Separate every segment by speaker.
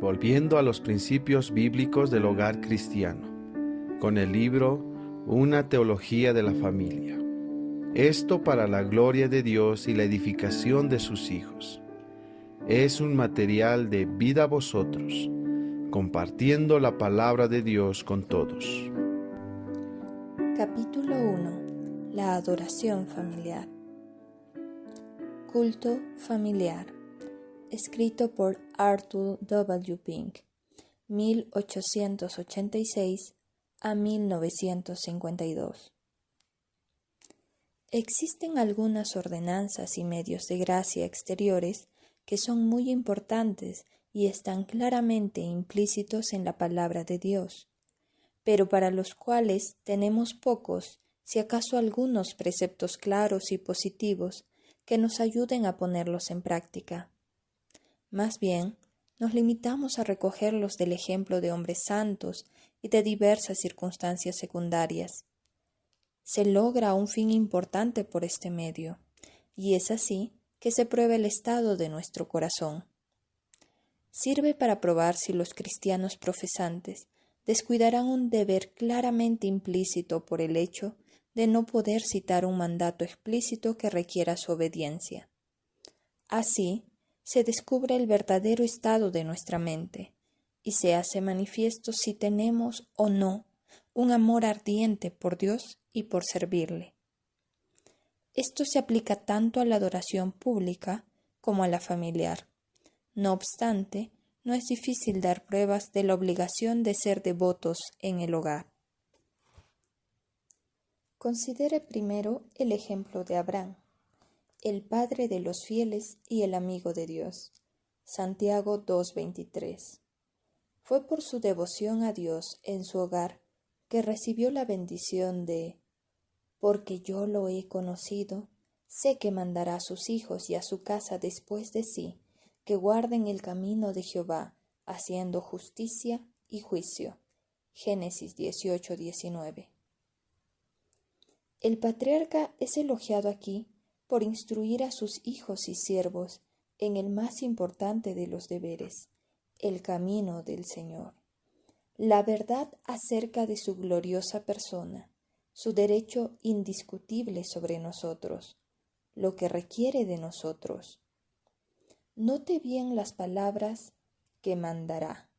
Speaker 1: volviendo a los principios bíblicos del hogar cristiano, con el libro Una teología de la familia. Esto para la gloria de Dios y la edificación de sus hijos. Es un material de vida a vosotros, compartiendo la palabra de Dios con todos.
Speaker 2: Capítulo 1. La adoración familiar. Culto familiar. Escrito por Arthur W. Pink, 1886 a 1952. Existen algunas ordenanzas y medios de gracia exteriores que son muy importantes y están claramente implícitos en la palabra de Dios, pero para los cuales tenemos pocos, si acaso algunos preceptos claros y positivos que nos ayuden a ponerlos en práctica. Más bien, nos limitamos a recogerlos del ejemplo de hombres santos y de diversas circunstancias secundarias. Se logra un fin importante por este medio, y es así que se prueba el estado de nuestro corazón. Sirve para probar si los cristianos profesantes descuidarán un deber claramente implícito por el hecho de no poder citar un mandato explícito que requiera su obediencia. Así, se descubre el verdadero estado de nuestra mente y se hace manifiesto si tenemos o no un amor ardiente por Dios y por servirle. Esto se aplica tanto a la adoración pública como a la familiar. No obstante, no es difícil dar pruebas de la obligación de ser devotos en el hogar. Considere primero el ejemplo de Abraham, el padre de los fieles y el amigo de Dios. Santiago 2:23. Fue por su devoción a Dios en su hogar que recibió la bendición de «Porque yo lo he conocido, sé que mandará a sus hijos y a su casa después de sí, que guarden el camino de Jehová, haciendo justicia y juicio». Génesis 18:19. El patriarca es elogiado aquí por instruir a sus hijos y siervos en el más importante de los deberes, el camino del Señor. La verdad acerca de su gloriosa persona, su derecho indiscutible sobre nosotros, lo que requiere de nosotros. Note bien las palabras que mandará,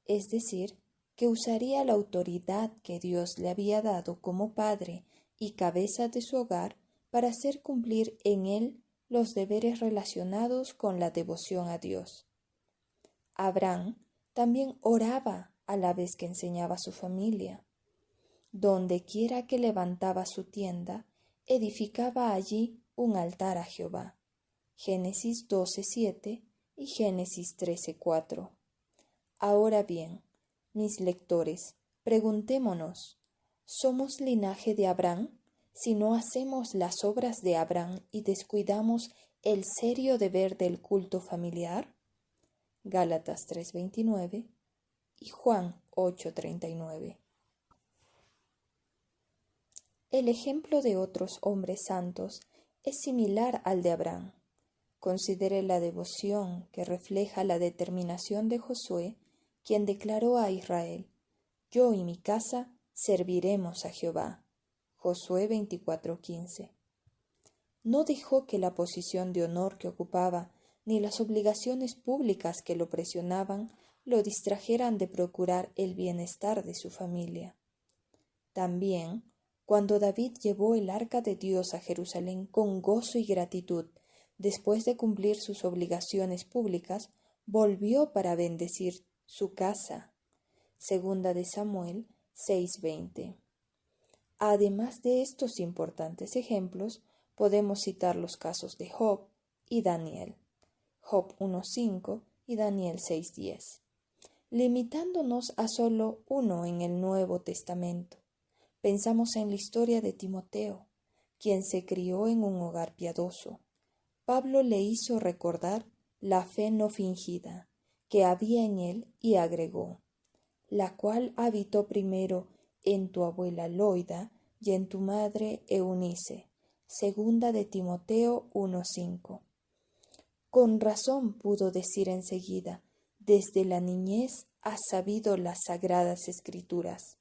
Speaker 2: es decir, que usaría la autoridad que Dios le había dado como padre y cabeza de su hogar para hacer cumplir en él los deberes relacionados con la devoción a Dios. Abraham también oraba a la vez que enseñaba a su familia. Donde quiera que levantaba su tienda, edificaba allí un altar a Jehová. Génesis 12:7 y Génesis 13:4. Ahora bien, mis lectores, preguntémonos, ¿somos linaje de Abraham si no hacemos las obras de Abraham y descuidamos el serio deber del culto familiar? Gálatas 3:29 y Juan 8:39. El ejemplo de otros hombres santos es similar al de Abraham. Considere la devoción que refleja la determinación de Josué, quien declaró a Israel: «Yo y mi casa serviremos a Jehová». Josué 24:15. No dejó que la posición de honor que ocupaba ni las obligaciones públicas que lo presionaban lo distrajeran de procurar el bienestar de su familia. También, cuando David llevó el arca de Dios a Jerusalén con gozo y gratitud, después de cumplir sus obligaciones públicas, volvió para bendecir su casa. Segunda de Samuel 6:20. Además de estos importantes ejemplos, podemos citar los casos de Job y Daniel. Job 1:5 y Daniel 6:10. Limitándonos a solo uno en el Nuevo Testamento, pensamos en la historia de Timoteo, quien se crió en un hogar piadoso. Pablo le hizo recordar la fe no fingida que había en él y agregó: «la cual habitó primero en tu abuela Loida y en tu madre Eunice». Segunda de Timoteo 1:5. Con razón pudo decir enseguida: Desde la niñez has sabido las sagradas escrituras.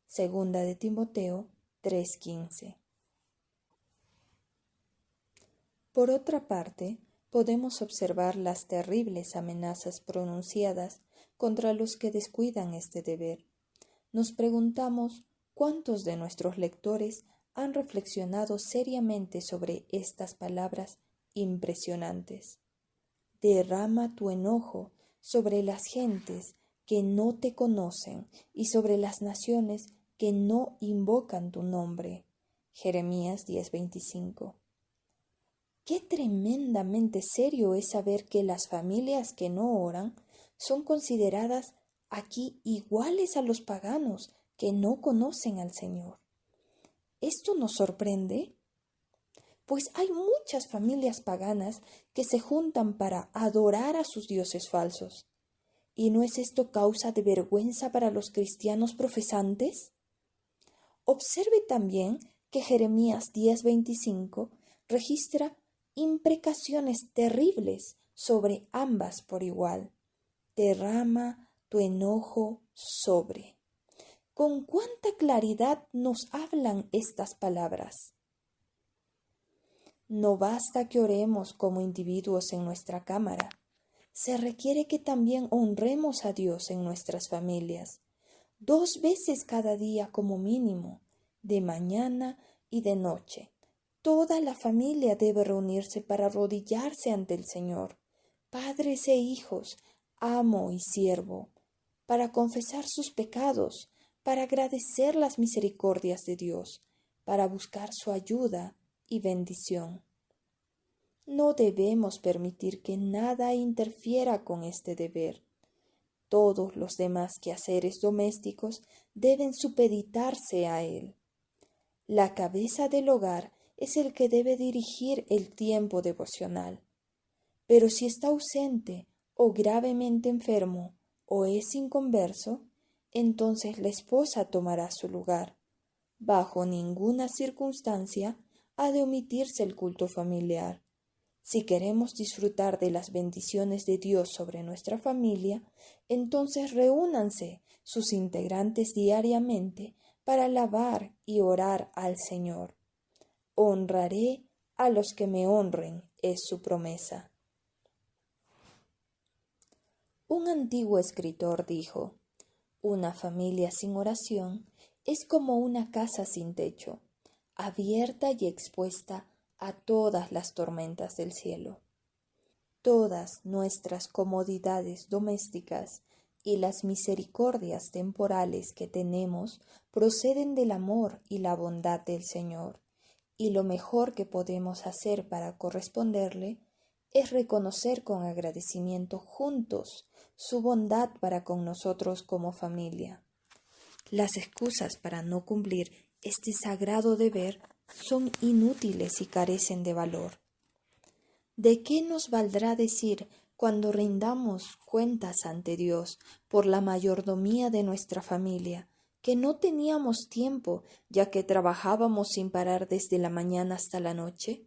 Speaker 2: Segunda de Timoteo 3:15. Por otra parte, podemos observar las terribles amenazas pronunciadas contra los que descuidan este deber. Nos preguntamos cuántos de nuestros lectores han reflexionado seriamente sobre estas palabras impresionantes. Derrama tu enojo sobre las gentes que no te conocen y sobre las naciones que no invocan tu nombre. Jeremías 10:25. Qué tremendamente serio es saber que las familias que no oran son consideradas aquí iguales a los paganos que no conocen al Señor. ¿Esto nos sorprende? Pues hay muchas familias paganas que se juntan para adorar a sus dioses falsos. ¿Y no es esto causa de vergüenza para los cristianos profesantes? Observe también que Jeremías 10:25 registra imprecaciones terribles sobre ambas por igual. Derrama tu enojo sobre. ¿Con cuánta claridad nos hablan estas palabras? No basta que oremos como individuos en nuestra cámara. Se requiere que también honremos a Dios en nuestras familias, 2 veces cada día como mínimo, de mañana y de noche. Toda la familia debe reunirse para arrodillarse ante el Señor, padres e hijos, amo y siervo, para confesar sus pecados, para agradecer las misericordias de Dios, para buscar su ayuda y bendición. No debemos permitir que nada interfiera con este deber. Todos los demás quehaceres domésticos deben supeditarse a él. La cabeza del hogar es el que debe dirigir el tiempo devocional. Pero si está ausente o gravemente enfermo o es inconverso, entonces la esposa tomará su lugar. Bajo ninguna circunstancia ha de omitirse el culto familiar. Si queremos disfrutar de las bendiciones de Dios sobre nuestra familia, entonces reúnanse sus integrantes diariamente para alabar y orar al Señor. Honraré a los que me honren, es su promesa. Un antiguo escritor dijo: una familia sin oración es como una casa sin techo, abierta y expuesta a todas las tormentas del cielo. Todas nuestras comodidades domésticas y las misericordias temporales que tenemos proceden del amor y la bondad del Señor, y lo mejor que podemos hacer para corresponderle es reconocer con agradecimiento juntos su bondad para con nosotros como familia. Las excusas para no cumplir este sagrado deber son inútiles y carecen de valor. ¿De qué nos valdrá decir cuando rindamos cuentas ante Dios por la mayordomía de nuestra familia, que no teníamos tiempo ya que trabajábamos sin parar desde la mañana hasta la noche?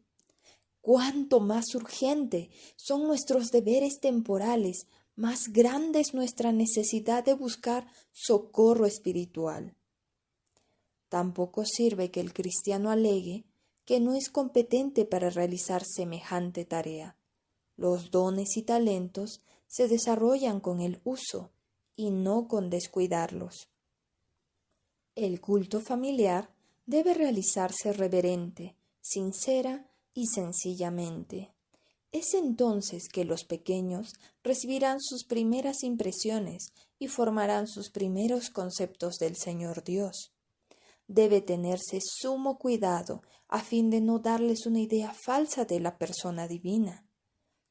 Speaker 2: ¿Cuánto más urgente son nuestros deberes temporales, más grande es nuestra necesidad de buscar socorro espiritual? Tampoco sirve que el cristiano alegue que no es competente para realizar semejante tarea. Los dones y talentos se desarrollan con el uso y no con descuidarlos. El culto familiar debe realizarse reverente, sincera y sencillamente. Es entonces que los pequeños recibirán sus primeras impresiones y formarán sus primeros conceptos del Señor Dios. Debe tenerse sumo cuidado a fin de no darles una idea falsa de la persona divina.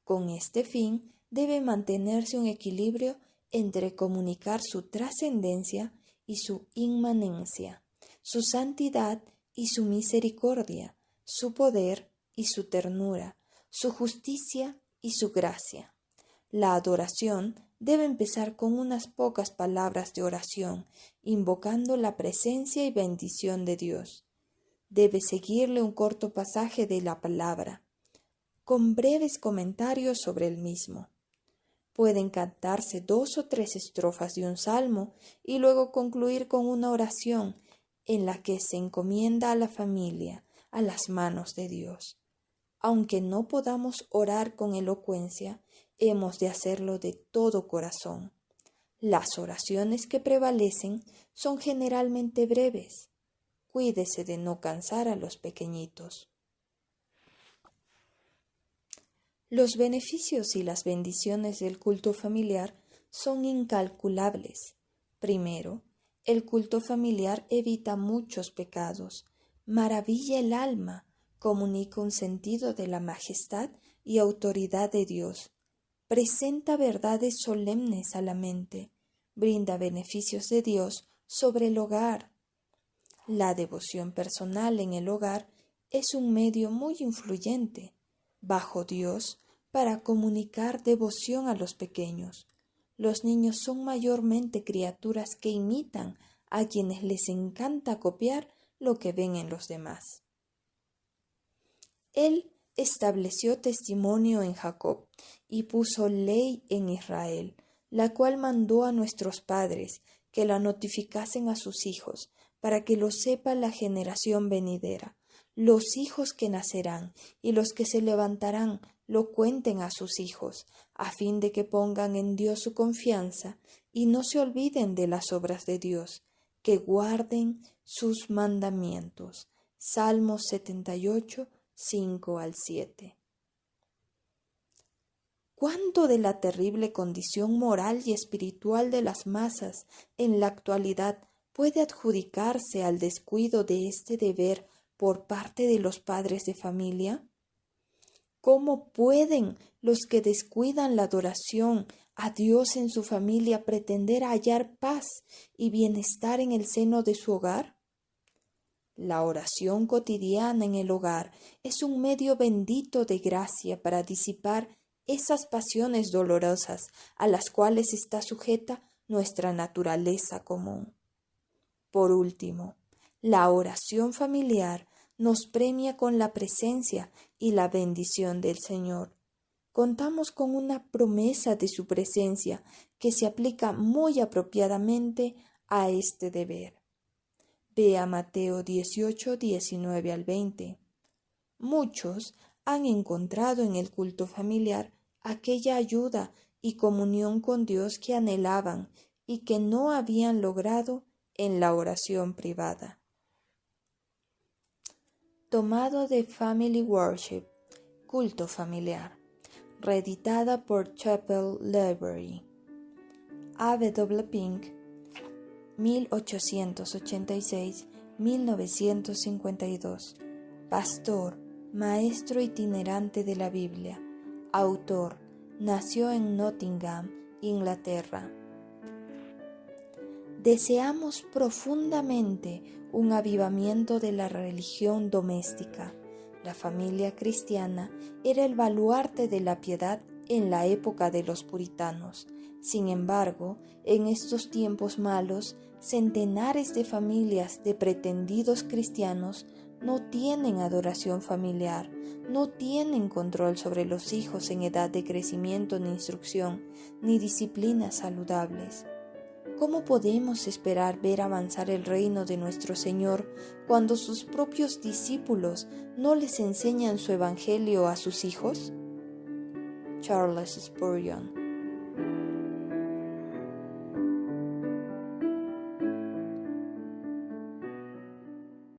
Speaker 2: Con este fin debe mantenerse un equilibrio entre comunicar su trascendencia y su inmanencia, su santidad y su misericordia, su poder y su ternura, su justicia y su gracia. La adoración debe empezar con unas pocas palabras de oración, invocando la presencia y bendición de Dios. Debe seguirle un corto pasaje de la palabra, con breves comentarios sobre el mismo. Pueden cantarse 2 o 3 estrofas de un salmo y luego concluir con una oración en la que se encomienda a la familia a las manos de Dios. Aunque no podamos orar con elocuencia, hemos de hacerlo de todo corazón. Las oraciones que prevalecen son generalmente breves. Cuídese de no cansar a los pequeñitos. Los beneficios y las bendiciones del culto familiar son incalculables. Primero, el culto familiar evita muchos pecados, maravilla el alma, comunica un sentido de la majestad y autoridad de Dios, presenta verdades solemnes a la mente, brinda beneficios de Dios sobre el hogar. La devoción personal en el hogar es un medio muy influyente bajo Dios para comunicar devoción a los pequeños. Los niños son mayormente criaturas que imitan a quienes les encanta copiar lo que ven en los demás. Él estableció testimonio en Jacob y puso ley en Israel, la cual mandó a nuestros padres que la notificasen a sus hijos, para que lo sepa la generación venidera. Los hijos que nacerán y los que se levantarán lo cuenten a sus hijos, a fin de que pongan en Dios su confianza y no se olviden de las obras de Dios, que guarden sus mandamientos. Salmos 78, 5 al 7. ¿Cuánto de la terrible condición moral y espiritual de las masas en la actualidad puede adjudicarse al descuido de este deber por parte de los padres de familia? ¿Cómo pueden los que descuidan la adoración a Dios en su familia pretender hallar paz y bienestar en el seno de su hogar? La oración cotidiana en el hogar es un medio bendito de gracia para disipar esas pasiones dolorosas a las cuales está sujeta nuestra naturaleza común. Por último, la oración familiar nos premia con la presencia y la bendición del Señor. Contamos con una promesa de su presencia que se aplica muy apropiadamente a este deber. Vea Mateo 18, 19 al 20. Muchos han encontrado en el culto familiar aquella ayuda y comunión con Dios que anhelaban y que no habían logrado en la oración privada. Tomado de Family Worship, Culto Familiar, reeditada por Chapel Library. A.W. Pink, 1886-1952. Pastor, maestro itinerante de la Biblia. Autor, nació en Nottingham, Inglaterra. Deseamos profundamente un avivamiento de la religión doméstica. La familia cristiana era el baluarte de la piedad en la época de los puritanos. Sin embargo, en estos tiempos malos, centenares de familias de pretendidos cristianos no tienen adoración familiar, no tienen control sobre los hijos en edad de crecimiento ni instrucción, ni disciplinas saludables. ¿Cómo podemos esperar ver avanzar el reino de nuestro Señor cuando sus propios discípulos no les enseñan su evangelio a sus hijos? Charles Spurgeon.